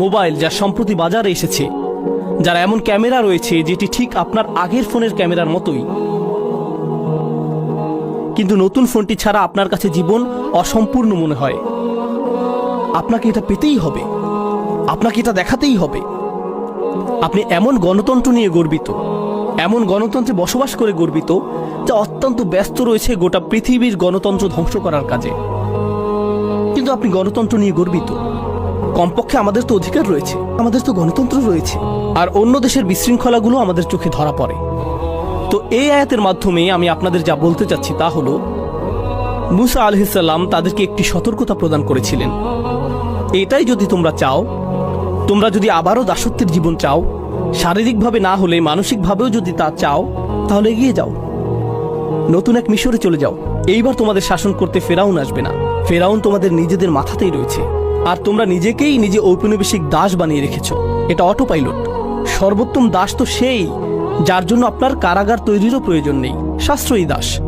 Mobile যা সম্প্রতি বাজারে এসেছে, যার এমন ক্যামেরা রয়েছে যেটি ঠিক আপনার আগের ফোনের ক্যামেরার মতোই, কিন্তু নতুন ফোনটি ছাড়া আপনার কাছে জীবন অসম্পূর্ণ মনে হয়। আপনাকে এটা পেতেই হবে, আপনাকে এটা দেখাতেই হবে। আপনি এমন গণতন্ত্র নিয়ে গর্বিত, এমন গণতন্ত্রে বসবাস করে গর্বিত, যা অত্যন্ত ব্যস্ত রয়েছে গোটা পৃথিবীর গণতন্ত্র ধ্বংস করার কাজে। কিন্তু আপনি গণতন্ত্র নিয়ে গর্বিত। কমপক্ষে আমাদের তো অধিকার রয়েছে, আমাদের তো গণতন্ত্র রয়েছে। আর অন্য দেশের বিশৃঙ্খলাগুলো আমাদের চোখে ধরা পড়ে। তো এই আয়াতের মাধ্যমে আমি আপনাদের যা বলতে চাচ্ছি তা হলো, মুসা আলাইহিস সালাম তাদেরকে একটি সতর্কতা প্রদান করেছিলেন। এটাই যদি তোমরা চাও, তোমরা যদি আবারও দাসত্বের জীবন চাও, শারীরিকভাবে না হলে মানসিকভাবেও যদি তা চাও, তাহলে এগিয়ে যাও, নতুন এক মিশরে চলে যাও। এইবার তোমাদের শাসন করতে ফেরাউন আসবে না। ফেরাউন তোমাদের নিজেদের মাথাতেই রয়েছে, আর তোমরা নিজেকেই নিজে ঔপনিবেশিক দাস বানিয়ে রেখেছ। এটা অটো পাইলট। সর্বোত্তম দাস তো সেই যার জন্য আপনার কারাগার তৈরিরও প্রয়োজন নেই, সাশ্রয়ী দাস।